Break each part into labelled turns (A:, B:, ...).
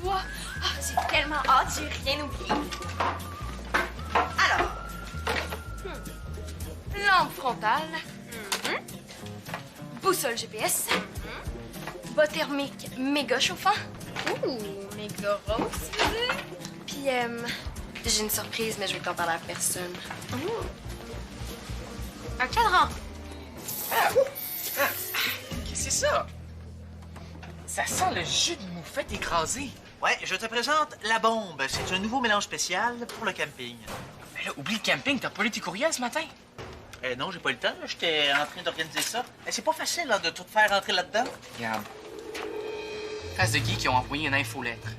A: bois. Ah, j'ai tellement hâte, j'ai rien oublié. Alors, lampe frontale, boussole GPS, bas thermique méga chauffant.
B: Ouh, méga rose, tu veux dire?
A: Puis, j'ai une surprise, mais je vais t'en parler à personne.
B: Un cadran.
C: Qu'est-ce que c'est ça? Ça sent le jus de moufette écrasé.
D: Ouais, je te présente la bombe. C'est un nouveau mélange spécial pour le camping.
C: Mais là, oublie le camping, t'as pas lu tes courriels ce matin?
D: Non, j'ai pas eu le temps. J'étais en train d'organiser ça. C'est pas facile de tout faire rentrer là-dedans.
C: Regarde. Face de Guy qui ont envoyé une infolettre.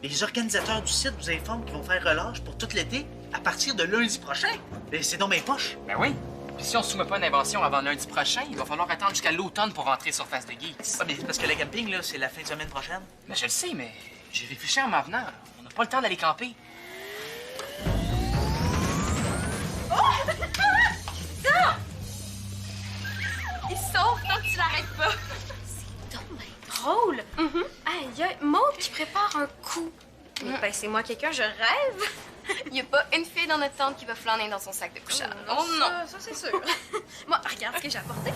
D: Les organisateurs du site vous informent qu'ils vont faire relâche pour tout l'été à partir de lundi prochain. C'est dans mes poches.
C: Ben oui. Puis si on soumet pas une invention avant lundi prochain, il va falloir attendre jusqu'à l'automne pour rentrer sur Face de Geeks.
D: Ah, mais c'est parce que le camping, là, c'est la fin de semaine prochaine.
C: Ben je le sais, mais j'ai réfléchi en m'en venant. On n'a pas le temps d'aller camper.
A: Il sauve tant que tu l'arrêtes pas.
B: C'est donc bien drôle. Aïe, y a Maud qui prépare un coup. Mais ben, c'est moi quelqu'un, je rêve.
A: Il y a pas une fille dans notre tente qui va flâner dans son sac de couchage. Oh non!
B: Ça c'est sûr. Moi, regarde ce que j'ai apporté.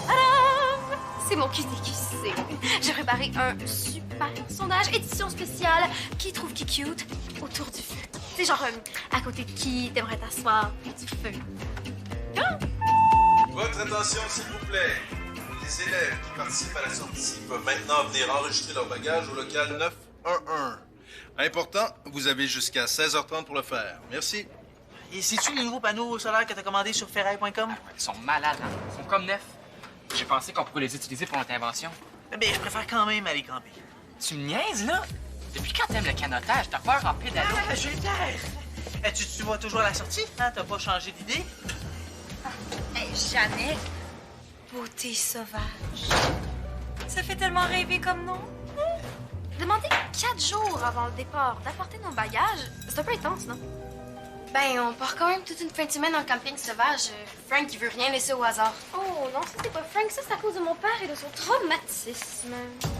B: Tadam! C'est mon QCQC. J'ai préparé un super sondage édition spéciale Qui trouve qui cute autour du feu. C'est genre à côté de qui t'aimerais t'asseoir du feu.
E: Votre attention, s'il vous plaît. Les élèves qui participent à la sortie peuvent maintenant venir enregistrer leur bagage au local 911. Important, vous avez jusqu'à 16h30 pour le faire. Merci.
D: Et c'est-tu les nouveaux panneaux solaires que t'as commandés sur ferraille.com?
C: Ils sont malades, hein? Ils sont comme neufs. J'ai pensé qu'on pourrait les utiliser pour notre invention.
D: Mais je préfère quand même aller camper.
C: Tu me niaises, là? Depuis quand t'aimes le canotage? T'as peur en pédalo?
D: Gilbert! Tu vas toujours à la sortie? Hein? T'as pas changé d'idée?
B: Hey, Jeannette, beauté sauvage. Ça fait tellement rêver comme nom. Demander 4 jours avant le départ d'apporter nos bagages, c'est un peu intense, non?
A: Ben, on part quand même toute une fin de semaine en camping sauvage. Frank, il veut rien laisser au hasard.
B: Oh non, ça c'est pas Frank, ça c'est à cause de mon père et de son traumatisme.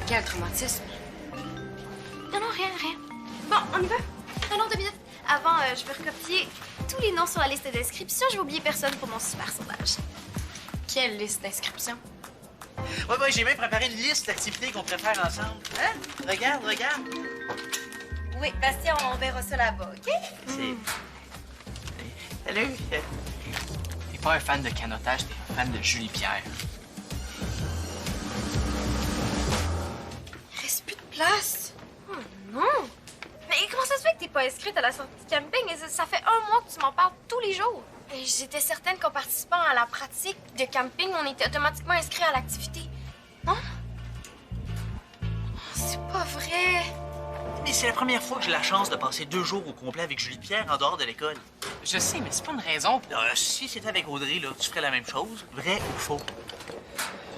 A: Quel traumatisme.
B: Non, rien. Bon, on y va? Non, 2 minutes. Avant, je vais recopier tous les noms sur la liste d'inscription. Je vais oublier personne pour mon super sondage.
A: Quelle liste d'inscriptions?
D: Ouais, j'ai même préparé une liste d'activités qu'on préfère ensemble. Hein? Regarde.
B: Oui, Bastien, on verra ça là-bas, OK?
D: C'est... Salut.
C: T'es pas un fan de canotage, t'es un fan de Julie Pierre.
B: Il reste plus de place. Oh non! Mais comment ça se fait que t'es pas inscrite à la sortie camping? Ça fait 1 mois que tu m'en parles tous les jours.
A: Et j'étais certaine qu'en participant à la pratique de camping, on était automatiquement inscrit à l'activité. Non? C'est pas vrai.
D: Mais c'est la première fois que j'ai la chance de passer 2 jours au complet avec Julie Pierre en dehors de l'école.
C: Je sais, mais c'est pas une raison pour...
D: Si c'était avec Audrey, là, tu ferais la même chose. Vrai ou faux?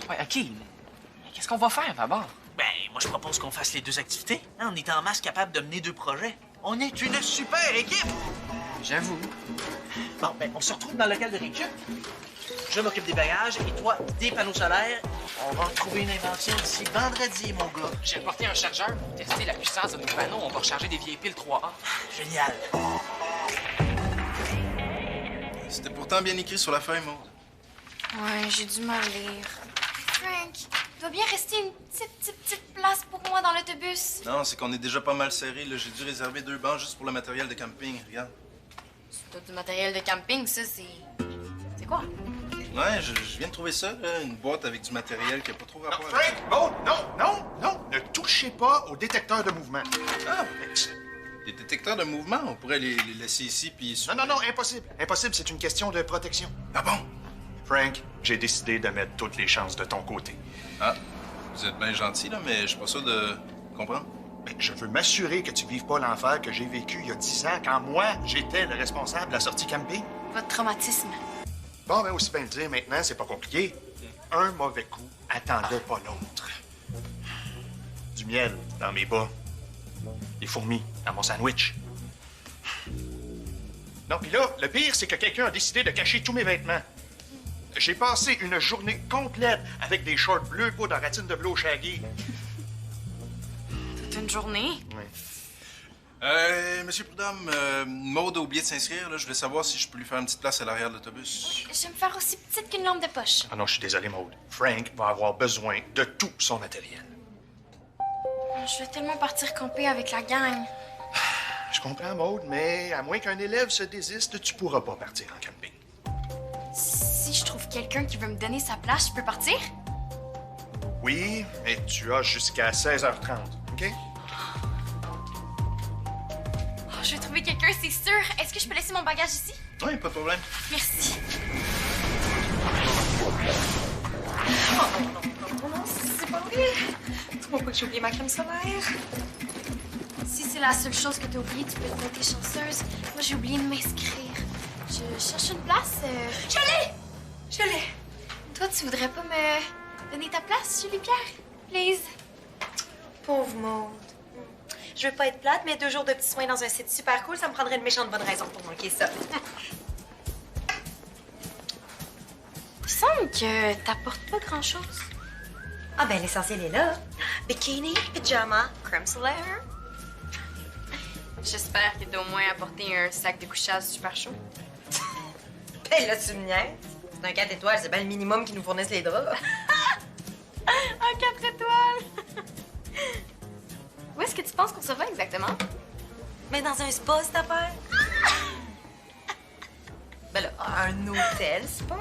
C: Ouais, OK, mais qu'est-ce qu'on va faire d'abord?
D: Ben, moi, je propose qu'on fasse les 2 activités. Hein, on est en masse capable de mener 2 projets. On est une super équipe!
C: J'avoue.
D: Bon, ben, on se retrouve dans le local de récup. Je m'occupe des bagages et toi, des panneaux solaires. On va trouver une invention d'ici vendredi, mon gars.
C: J'ai apporté un chargeur pour tester la puissance de nos panneaux. On va recharger des vieilles piles 3A.
D: Génial.
E: C'était pourtant bien écrit sur la feuille, Maud.
A: Ouais, j'ai du mal lire. Frank, il doit bien rester une petite place pour moi dans l'autobus.
E: Non, c'est qu'on est déjà pas mal serré. Là. J'ai dû réserver 2 bancs juste pour le matériel de camping. Regarde.
A: C'est pas du matériel de camping, ça, c'est... C'est quoi?
E: Ouais, je viens de trouver ça, là, une boîte avec du matériel qui a pas trop rapport avec...
F: Frank, Maud, non! Ne touchez pas au détecteur de mouvement.
E: Ah! Des détecteurs de mouvement, on pourrait les laisser ici, puis...
F: Non, impossible. Impossible, c'est une question de protection.
E: Ah bon?
F: Frank, j'ai décidé de mettre toutes les chances de ton côté.
E: Ah, vous êtes bien gentil, là, mais je suis pas sûr de comprendre.
F: Mais je veux m'assurer que tu vives pas l'enfer que j'ai vécu il y a 10 ans, quand moi, j'étais le responsable de la sortie camping.
A: Votre traumatisme.
F: Bon, ben aussi bien le dire maintenant, c'est pas compliqué. Un mauvais coup attendait pas l'autre. Du miel dans mes bas. Des fourmis dans mon sandwich. Non, puis là, le pire, c'est que quelqu'un a décidé de cacher tous mes vêtements. J'ai passé une journée complète avec des shorts bleus, peau de ratine de bleu au shaggy.
A: Bonne journée.
E: Monsieur Prudhomme, Maude a oublié de s'inscrire. Là. Je voulais savoir si je peux lui faire une petite place à l'arrière de l'autobus.
A: Je vais me faire aussi petite qu'une lampe de poche.
F: Ah non, je suis désolé, Maude. Frank va avoir besoin de tout son matériel.
A: Je veux tellement partir camper avec la gang.
F: Je comprends, Maude, mais à moins qu'un élève se désiste, tu pourras pas partir en camping.
A: Si je trouve quelqu'un qui veut me donner sa place, je peux partir?
F: Oui, mais tu as jusqu'à 16h30, OK?
A: Oh, je vais trouver quelqu'un, c'est sûr. Est-ce que je peux laisser mon bagage ici?
E: Oui, pas de problème.
A: Merci.
B: Non, c'est pas vrai. Trouve pas que j'ai oublié ma crème solaire.
A: Si c'est la seule chose que t'as oubliée, tu peux te noter chanceuse. Moi, j'ai oublié de m'inscrire. Je cherche une place.
B: Je l'ai.
A: Toi, tu voudrais pas me donner ta place, Julie-Pierre? Please.
B: Pauvre Maude. Je veux pas être plate, mais 2 jours de petits soins dans un site super cool, ça me prendrait une méchante bonne raison pour manquer ça.
A: Il semble que t'apportes pas grand-chose.
B: Ah ben, l'essentiel est là. Bikini, pyjama, crème solaire.
A: J'espère que t'as au moins apporté un sac de couchage super chaud.
B: Ben là, tu me niaises. C'est un 4 étoiles, c'est bien le minimum qui nous fournissent les draps.
A: Un 4 étoiles! Où est-ce que tu penses qu'on se va exactement?
B: Mais dans un spa, cette affaire. Ben là, un hôtel spa.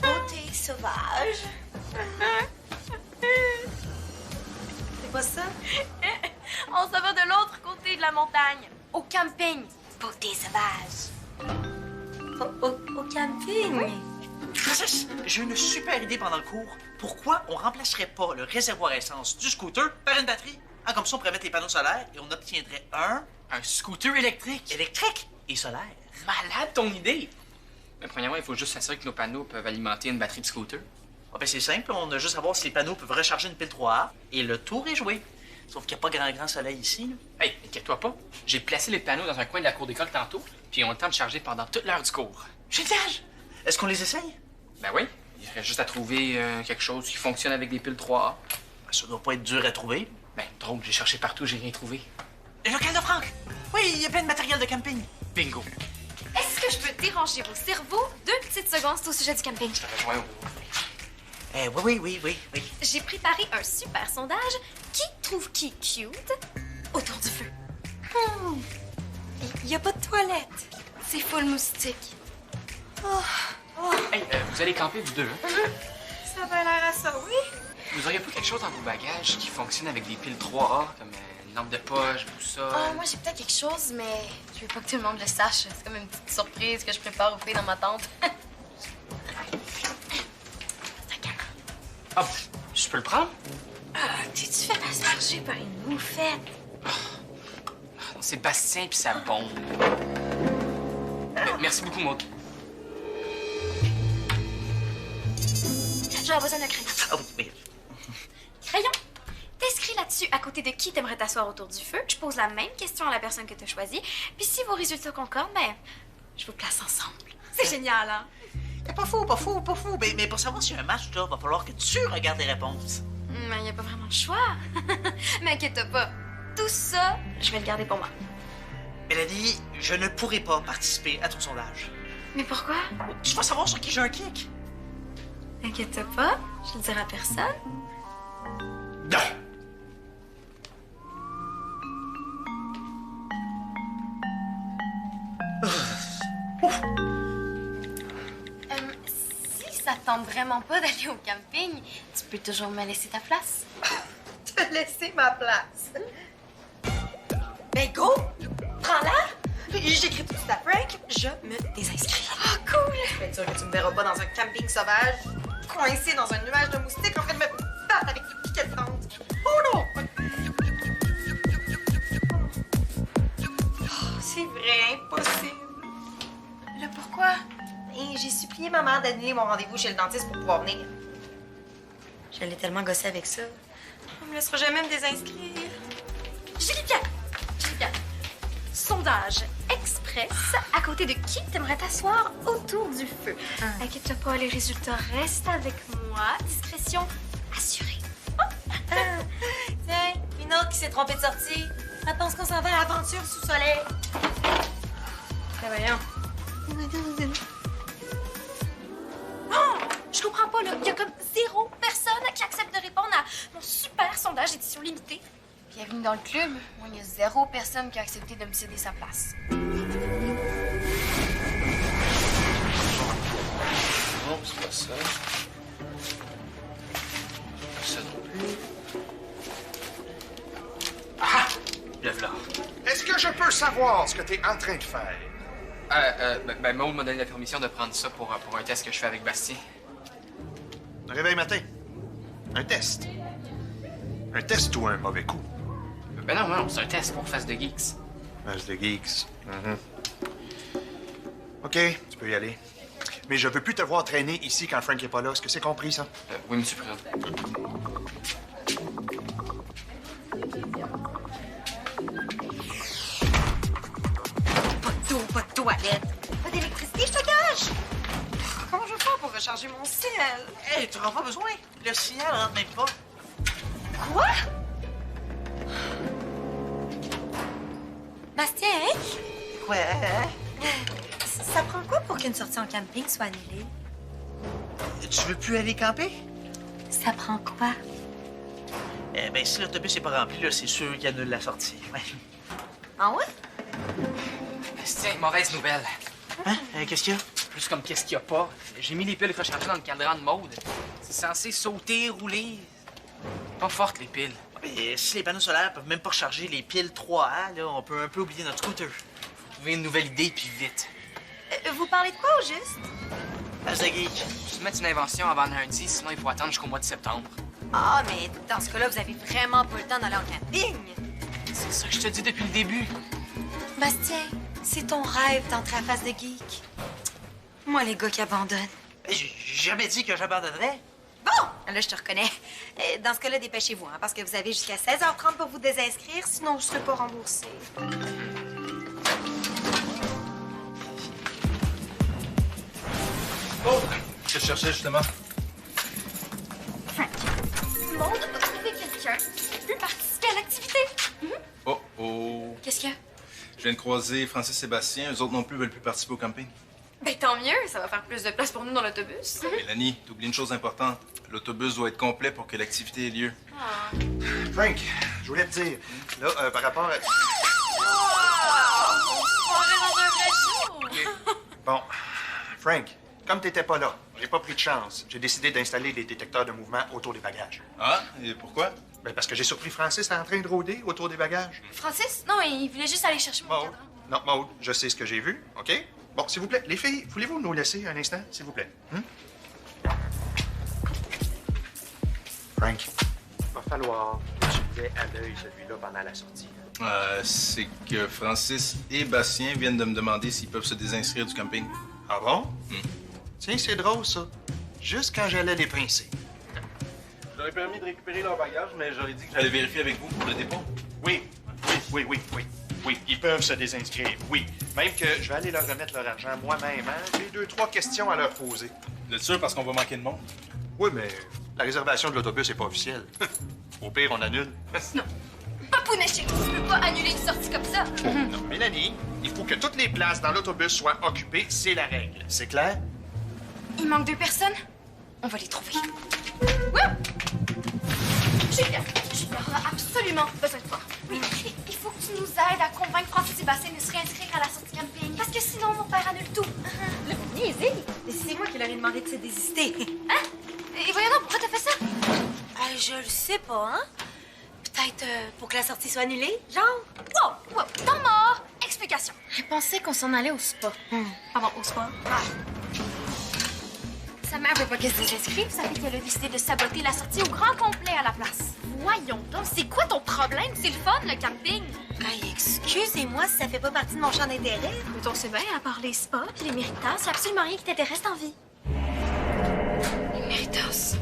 B: Beauté sauvage. C'est pas ça?
A: On se va de l'autre côté de la montagne, au camping. Beauté sauvage.
B: Au camping?
D: J'ai une super idée pendant le cours. Pourquoi on remplacerait pas le réservoir essence du scooter par une batterie? Ah, comme ça, on pourrait mettre les panneaux solaires et on obtiendrait un
C: Un scooter électrique?
D: électrique et solaire.
C: Malade ton idée! Mais premièrement, il faut juste s'assurer que nos panneaux peuvent alimenter une batterie de scooter.
D: Ah, ben c'est simple, on a juste à voir si les panneaux peuvent recharger une pile 3A et le tour est joué. Sauf qu'il n'y a pas grand soleil ici. Là.
C: Hey, inquiète-toi pas. J'ai placé les panneaux dans un coin de la cour d'école tantôt, puis ils ont le temps de charger pendant toute l'heure du cours.
D: Génial! Est-ce qu'on les essaye?
C: Ben oui, il reste juste à trouver quelque chose qui fonctionne avec des piles 3A.
D: Ben, ça doit pas être dur à trouver.
C: Ben, drôle, j'ai cherché partout, j'ai rien trouvé.
D: Le local de Franck! Oui, il y a plein de matériel de camping.
C: Bingo!
A: Est-ce que je peux déranger vos cerveaux 2 petites secondes, c'est au sujet du camping?
C: Je te rejoins au...
D: Oui.
A: J'ai préparé un super sondage. Qui trouve qui cute autour du feu?
B: Il y a pas de toilette.
A: C'est full moustique.
C: Hey, vous allez camper, vous deux, hein?
B: Ça va l'air à ça, oui?
C: Vous auriez pas quelque chose dans vos bagages qui fonctionne avec des piles 3A, comme une lampe de poche, boussole?
A: Oh, moi, j'ai peut-être quelque chose, mais je veux pas que tout le monde le sache. C'est comme une petite surprise que je prépare aux filles dans ma tente.
C: Ah, je peux le prendre?
A: T'es-tu fait asperger par une moufette?
C: C'est Bastien puis sa bombe. Merci beaucoup, Maud.
A: J'aurais besoin d'un crayon.
D: Ah oui.
A: Crayon! T'inscris là-dessus à côté de qui t'aimerais t'asseoir autour du feu. Je pose la même question à la personne que t'as choisie. Puis si vos résultats concordent, ben, je vous place ensemble. C'est génial, hein?
D: Pas fou. Mais pour savoir s'il y a un match, là, va falloir que tu regardes les réponses.
A: Mais y a pas vraiment le choix. Mais inquiète-toi pas. Tout ça, je vais le garder pour moi.
D: Mélanie, je ne pourrai pas participer à ton sondage.
A: Mais pourquoi?
D: Je veux savoir sur qui j'ai un kick.
A: Inquiète-toi pas, je le dirai à personne.
D: Non!
A: Si ça te tente vraiment pas d'aller au camping, tu peux toujours me laisser ta place.
B: Te laisser ma place. Ben go! Prends-la! J'écris tout de suite à Frank, je me désinscris.
A: Oh, cool!
B: Je vais être sûre que tu me verras pas dans un camping sauvage, coincé dans un nuage de moustiques en train de me battre avec des piquets de tente. Oh non! Oh, c'est vrai, impossible.
A: Le pourquoi?
B: Et j'ai supplié ma mère d'annuler mon rendez-vous chez le dentiste pour pouvoir venir. Je l'ai tellement gossé avec ça. On me laissera jamais me désinscrire.
A: Julie-Pierre! Sondage express. À côté de qui t'aimerais t'asseoir autour du feu? Inquiète-toi pas, les résultats restent avec moi. Discrétion assurée.
B: Tiens, une autre l'autre qui s'est trompé de sortie. Elle pense qu'on s'en va à l'aventure sous soleil.
A: Ben voyons. Oh! Je comprends pas, là. Il y a comme 0 personne qui accepte de répondre à mon super sondage édition limitée.
G: Bienvenue dans le club. Moi, il y a 0 personne qui a accepté de me céder sa place.
E: Non, c'est pas ça. Ça non plus.
C: Ah! Le voilà.
F: Est-ce que je peux savoir ce que t'es en train de faire?
C: Maud m'a donné la permission de prendre ça pour un test que je fais avec Bastien.
F: Un réveil matin. Un test. Un test ou un mauvais coup?
C: Ben non, c'est un test pour Face de Geeks.
F: Face de geeks. OK, tu peux y aller. Mais je veux plus te voir traîner ici quand Frank est pas là. Est-ce que c'est compris, ça?
C: Oui, monsieur Président.
B: Pas d'eau, pas de toilette. Pas d'électricité, je te gage. Comment je vais faire pour recharger mon ciel?
D: Hey, tu n'auras pas besoin. Le signal rentre même pas.
B: Quoi? Bastien, hein?
D: Quoi?
B: Ça prend quoi pour qu'une sortie en camping soit annulée?
D: Tu veux plus aller camper?
B: Ça prend quoi?
D: Eh bien, si l'autobus n'est pas rempli, là, c'est sûr qu'il annule la sortie. Ouais.
B: Ah ouais?
C: Bastien, mauvaise nouvelle.
D: Hein? Qu'est-ce qu'il y a?
C: Plus comme qu'est-ce qu'il y a pas. J'ai mis les piles rechargées dans le cadran de Maud. C'est censé sauter, rouler. Pas fortes, les piles.
D: Mais si les panneaux solaires peuvent même pas recharger les piles 3A, là, on peut un peu oublier notre scooter.
C: Faut trouver une nouvelle idée, puis vite.
B: Vous parlez de quoi au juste?
D: Face de geek.
C: Je vais mettre une invention avant lundi, sinon il faut attendre jusqu'au mois de septembre.
B: Ah, mais dans ce cas-là, vous avez vraiment pas le temps d'aller en camping.
C: C'est ça que je te dis depuis le début.
B: Bastien, c'est ton rêve d'entrer à Face de geek. Moi, les gars qui abandonnent.
D: J'ai jamais dit que j'abandonnerais.
B: Bon, là, je te reconnais. Dans ce cas-là, dépêchez-vous, hein, parce que vous avez jusqu'à 16h30 pour vous désinscrire, sinon je ne serai pas remboursée.
E: Oh! Ce que je cherchais, justement.
A: Maud a trouvé quelqu'un qui peut participer à l'activité.
E: Oh, oh.
A: Qu'est-ce qu'il y a?
E: Je viens de croiser Francis et Sébastien. Eux autres non plus veulent plus participer au camping.
A: Ben tant mieux, ça va faire plus de place pour nous dans l'autobus.
E: Mélanie, t'oublies une chose importante. L'autobus doit être complet pour que l'activité ait lieu.
F: Frank, je voulais te dire, là, par rapport à... Bon, Frank, comme t'étais pas là, j'ai pas pris de chance. J'ai décidé d'installer des détecteurs de mouvement autour des bagages.
E: Ah? Et pourquoi?
F: Ben, parce que j'ai surpris Francis en train de rôder autour des bagages.
A: Francis? Non, il voulait juste aller chercher mon
F: Maud,
A: cadran.
F: non, Maud, je sais ce que j'ai vu, OK? Bon, s'il vous plaît, les filles, voulez-vous nous laisser un instant, s'il vous plaît? Frank,
H: Va falloir que tu mets à l'œil celui-là pendant la sortie.
E: C'est que Francis et Bastien viennent de me demander s'ils peuvent se désinscrire du camping.
F: ah bon? Tiens, c'est drôle, ça. Juste quand j'allais les pincer.
E: Je leur ai permis de récupérer leur bagage, mais j'aurais dit que j'allais vérifier avec vous pour le dépôt.
F: Oui, ils peuvent se désinscrire, oui. Même que je vais aller leur remettre leur argent moi-même, hein. J'ai 2-3 questions à leur poser.
E: Vous êtes sûr parce qu'on va manquer de monde?
F: Oui, mais la réservation de l'autobus n'est pas officielle. Au pire, on annule.
A: Papounet chérie, tu peux pas annuler une sortie comme ça.
F: Non, Mélanie, il faut que toutes les places dans l'autobus soient occupées, c'est la règle. C'est clair?
A: Il manque 2 personnes. On va les trouver. Julia, on a absolument besoin de toi. Oui, il faut que tu nous aides à convaincre Francis et Bastien de se réinscrire à la sortie camping. Parce que sinon, mon père annule tout.
B: Là, vous niaisez. Mais c'est moi qui leur ai demandé de se désister.
A: Hein? Et voyons donc, pourquoi t'as fait ça?
B: Je le sais pas, hein? Peut-être pour que la sortie soit annulée, genre?
A: Wow, temps mort. Explication.
G: Je pensais qu'on s'en allait au spa.
B: Pardon, au sport.
A: Sa mère veut pas qu'elle se désinscrive, ça fait qu'elle a décidé de saboter la sortie au grand complet à la place. Voyons donc, c'est quoi ton problème? C'est le fun, le camping.
B: Hey, excusez-moi si ça fait pas partie de mon champ d'intérêt.
A: Mais on sait bien, à part les spas puis les méritas, y a absolument rien qui t'intéresse en vie.
G: Les méritas.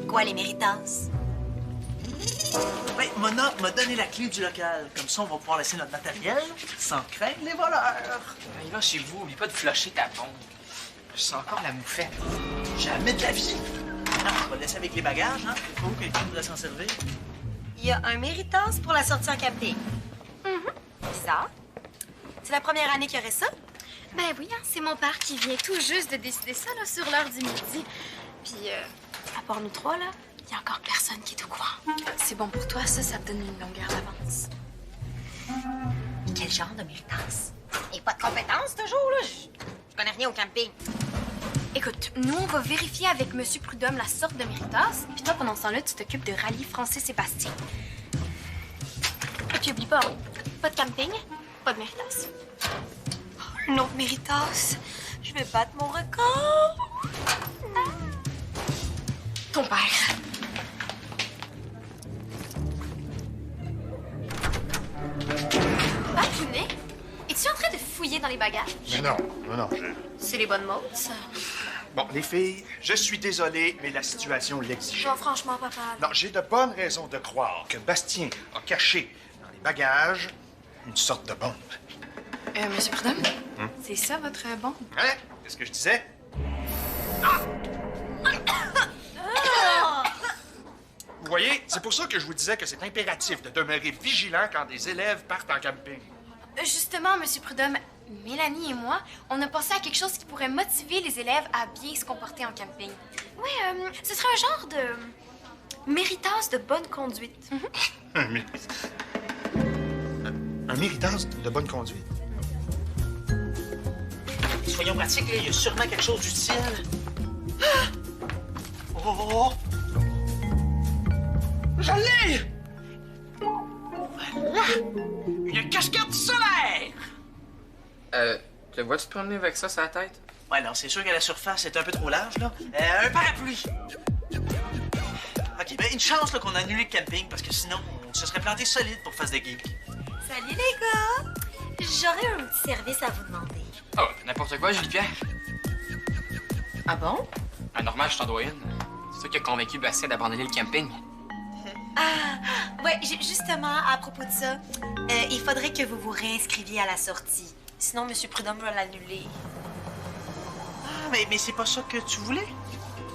B: Quoi, les méritas?
D: Ben, Mona m'a donné la clé du local. Comme ça, on va pouvoir laisser notre matériel sans craindre les voleurs.
C: Hey, là, chez vous, oublie pas de flusher ta pompe. Je sens encore la moufette.
D: Jamais de la vie. Ah, on va le laisser avec les bagages, hein? Il faut que quelqu'un nous laisse en servir.
B: il y a un méritas pour la sortie en camping. Ça, c'est la première année qu'il y aurait ça?
A: Ben oui, hein, c'est mon père qui vient tout juste de décider ça là, sur l'heure du midi. Puis, à part nous trois, là, il y a encore personne qui est au courant.
G: C'est bon pour toi, ça te donne une longueur d'avance.
B: Quel genre de méritas? Et pas de compétences, toujours, là. Je connais rien au camping.
A: Écoute, nous, on va vérifier avec Monsieur Prudhomme la sorte de méritas. Puis toi, pendant ce temps-là, tu t'occupes de rallier Francis et Bastien. Et puis, oublie pas, hein, pas de camping, pas de méritas.
B: Un autre méritas. Je vais battre mon record.
A: Ton père. Ah, punaise! Es-tu en train de fouiller dans les bagages?
F: Mais non,
A: C'est les bonnes modes, ça.
F: Bon, les filles, je suis désolé, mais la situation l'exige.
A: Non, franchement, papa.
F: Non, j'ai de bonnes raisons de croire que Bastien a caché dans les bagages une sorte de bombe.
G: Monsieur Prudhomme, c'est ça votre bombe?
F: Hein? C'est ce que je disais? Vous voyez, c'est pour ça que je vous disais que c'est impératif de demeurer vigilant quand des élèves partent en camping.
A: Justement, Monsieur Prudhomme, Mélanie et moi, on a pensé à quelque chose qui pourrait motiver les élèves à bien se comporter en camping. Oui, ce serait un genre de méritas de bonne conduite.
F: Un méritas de bonne conduite.
D: Soyons pratiques, là, il y a sûrement quelque chose d'utile. Ah! Oh! Je l'ai! Voilà! Une casquette solaire!
C: Te vois-tu te promener avec ça sur la tête?
D: Ouais, non, c'est sûr que la surface est un peu trop large, là. Un parapluie! OK, ben une chance là, qu'on a annulé le camping, parce que sinon, on se serait planté solide pour face de geek.
B: Salut, les gars. J'aurais un petit service à vous demander.
C: Oh, n'importe quoi, Julie-Pierre.
B: Ah bon?
C: Ah, normal, je t'en dois une. C'est toi qui as convaincu Bastien d'abandonner le camping.
B: Ouais, justement, à propos de ça, il faudrait que vous vous réinscriviez à la sortie. Sinon, M. Prudhomme va l'annuler.
D: Ah, mais c'est pas ça que tu voulais?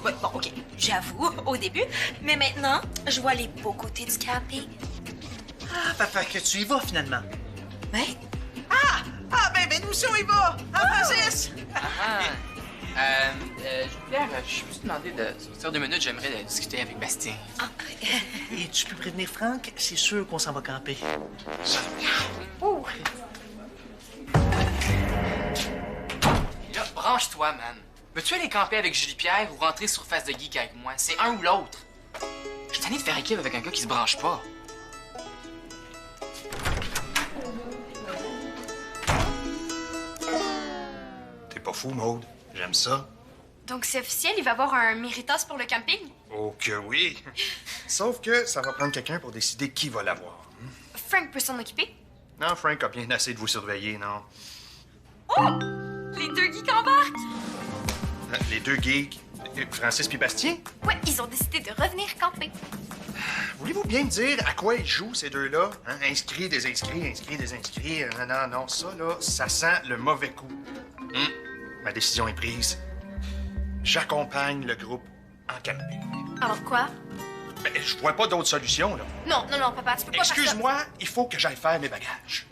B: Ouais, bon, OK, j'avoue, au début. Mais maintenant, je vois les beaux côtés du camping.
D: Ah, papa, que tu y vas, finalement.
B: Ouais?
D: Ah, ben nous aussi, on y va! Ah, Francis!
C: Julie-Pierre, je peux te demander de sortir 2 minutes, j'aimerais discuter avec Bastien.
D: Et tu peux prévenir Franck, c'est sûr qu'on s'en va camper.
C: Là, branche-toi, man. Veux-tu aller camper avec Julie-Pierre ou rentrer sur Face de Geek avec moi? C'est un ou l'autre. Je suis tanné de faire équipe avec un gars qui se branche pas.
F: T'es pas fou, Maude? J'aime ça.
A: Donc, c'est officiel, il va y avoir un méritas pour le camping?
F: Oh que oui! Sauf que ça va prendre quelqu'un pour décider qui va l'avoir.
A: Frank peut s'en occuper?
F: Non, Frank a bien assez de vous surveiller, non?
A: Oh! Les 2 geeks embarquent!
F: Les 2 geeks, Francis puis Bastien?
A: Ouais, ils ont décidé de revenir camper.
F: Voulez-vous bien me dire à quoi ils jouent, ces deux-là? Hein? Inscrits, désinscrits, inscrits, désinscrits. Non, ça, là, ça sent le mauvais coup. Ma décision est prise. J'accompagne le groupe en camping.
A: Alors quoi?
F: Ben, je vois pas d'autre solution, là.
A: Non, papa, tu peux pas faire ça.
F: Excuse-moi, il faut que j'aille faire mes bagages.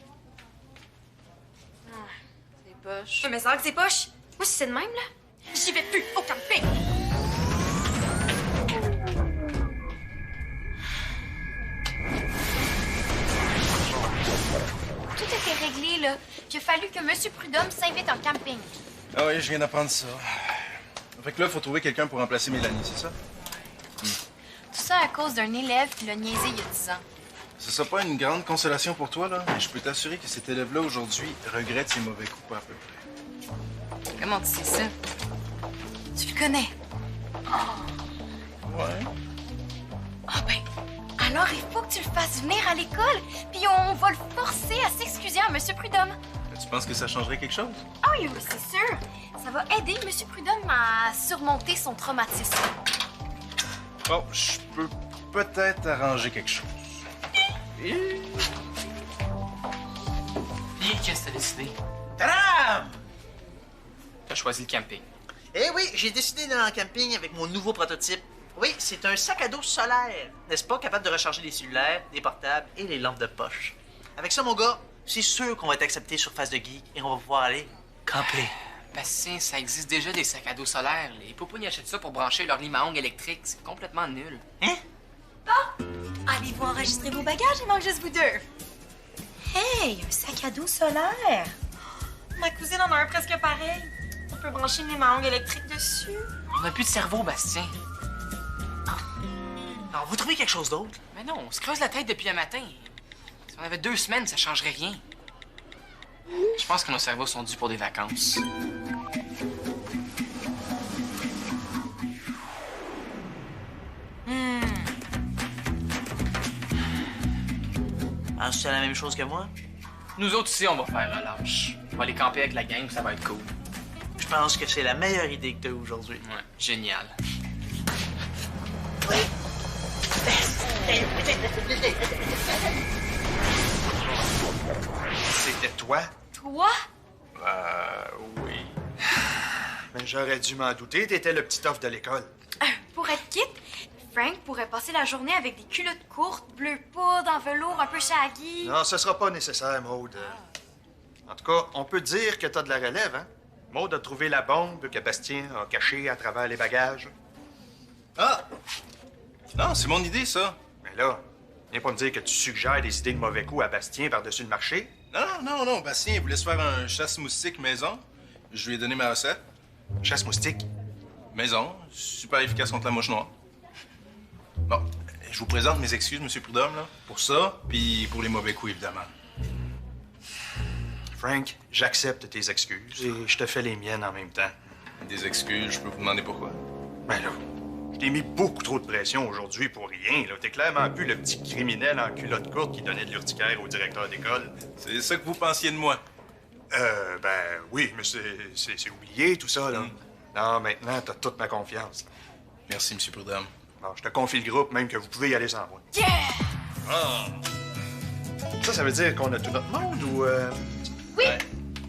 G: C'est poche.
A: Mais ça que c'est poche. Moi, si c'est de même, là, j'y vais plus au camping. Tout était réglé, là. Puis il a fallu que Monsieur Prudhomme s'invite en camping.
E: Ah oui, je viens d'apprendre ça. Fait que là, il faut trouver quelqu'un pour remplacer Mélanie, c'est ça?
G: Tout ça à cause d'un élève qui l'a niaisé il y a 10 ans.
E: Ce sera pas une grande consolation pour toi, là, mais je peux t'assurer que cet élève-là, aujourd'hui, regrette ses mauvais coups pas à peu près.
G: Comment tu sais ça? Tu le connais.
E: Ouais.
A: Ah ben, alors il faut que tu le fasses venir à l'école, puis on va le forcer à s'excuser à Monsieur Prudhomme.
E: Tu penses que ça changerait quelque chose?
A: Ah oui, c'est sûr. Ça va aider Monsieur Prudhomme à surmonter son traumatisme.
E: Bon, je peux peut-être arranger quelque chose.
C: Et qu'est-ce que t'as décidé?
D: Tadam!
C: T'as choisi le camping.
D: Eh oui, j'ai décidé d'aller en camping avec mon nouveau prototype. Oui, c'est un sac à dos solaire, n'est-ce pas, capable de recharger les cellulaires, les portables et les lampes de poche. Avec ça, mon gars, c'est sûr qu'on va être accepté sur Face de Geek et on va pouvoir aller camper.
C: Bastien, ça existe déjà des sacs à dos solaires. Les popounes achètent ça pour brancher leur lime à ongles électrique. C'est complètement nul.
D: Hein?
B: Allez-vous enregistrer vos bagages? Il manque juste vous deux. Hey, un sac à dos solaire. Ma cousine en a un presque pareil. On peut brancher une lime à ongles électrique dessus.
C: On n'a plus de cerveau, Bastien.
D: Alors, vous trouvez quelque chose d'autre?
C: Mais non, on se creuse la tête depuis un matin. Si on avait 2 semaines, ça changerait rien. Je pense que nos cerveaux sont dus pour des vacances.
D: Penses-tu c'est la même chose que moi?
C: Nous autres ici, on va faire relâche. On va aller camper avec la gang, ça va être cool.
D: Je pense que c'est la meilleure idée que tu as aujourd'hui.
C: Ouais, génial.
F: C'était toi?
A: Toi?
F: Oui. Mais j'aurais dû m'en douter, t'étais le petit off de l'école.
A: Pour être quitte, Frank pourrait passer la journée avec des culottes courtes, bleu poudre, en velours, un peu shaggy.
F: Non, ce sera pas nécessaire, Maude. En tout cas, on peut dire que t'as de la relève, hein? Maude a trouvé la bombe que Bastien a cachée à travers les bagages.
E: Ah! Non, c'est mon idée, ça.
F: Mais là, viens pas me dire que tu suggères des idées de mauvais coups à Bastien par-dessus le marché.
E: Non. Bastien, il voulait se faire un chasse-moustique maison. Je lui ai donné ma recette.
F: Chasse-moustique.
E: Maison, super efficace contre la mouche noire. Bon, je vous présente mes excuses, M. Prudhomme, là, pour ça, puis pour les mauvais coups, évidemment.
F: Frank, j'accepte tes excuses et je te fais les miennes en même temps.
E: Des excuses, je peux vous demander pourquoi?
F: Ben là, je t'ai mis beaucoup trop de pression aujourd'hui pour rien. Là, t'es clairement plus le petit criminel en culotte courte qui donnait de l'urticaire au directeur d'école.
E: C'est ça que vous pensiez de moi?
F: Ben oui, mais c'est oublié tout ça, là. Non, maintenant, t'as toute ma confiance.
E: Merci, M. Prudhomme.
F: Bon, je te confie le groupe, même que vous pouvez y aller sans moi.
A: Yeah!
F: Ah! Ça veut dire qu'on a tout notre monde ou...
A: Oui!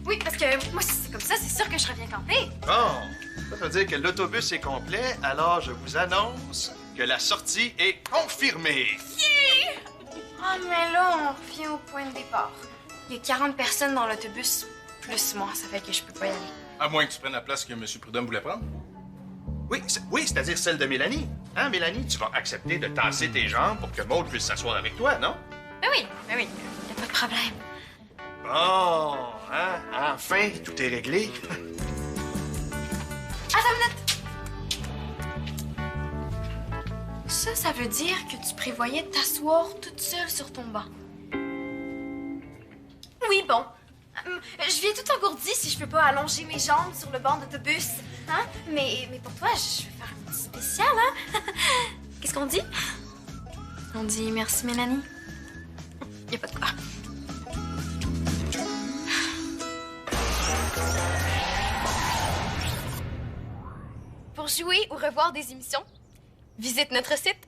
A: Oui, parce que moi, si c'est comme ça, c'est sûr que je reviens camper.
F: Bon, ça veut dire que l'autobus est complet, alors je vous annonce que la sortie est confirmée.
A: Ah, mais là, on revient au point de départ. Il y a 40 personnes dans l'autobus, plus moi, ça fait que je peux pas y aller.
E: À moins que tu prennes la place que M. Prudhomme voulait prendre.
F: Oui, c'est-à-dire celle de Mélanie. Hein, Mélanie, tu vas accepter de tasser tes jambes pour que Maude puisse s'asseoir avec toi, non?
A: Ben oui, y a pas de problème.
F: Bon, hein, enfin, tout est réglé.
A: Attends une minute! Ça veut dire que tu prévoyais t'asseoir toute seule sur ton banc. Oui, bon. Je viens tout engourdie si je peux pas allonger mes jambes sur le banc d'autobus. Hein? Mais pour toi, je vais faire un petit spécial, hein? Qu'est-ce qu'on dit? On dit merci, Mélanie. Y a pas de quoi. Pour jouer ou revoir des émissions, visite notre site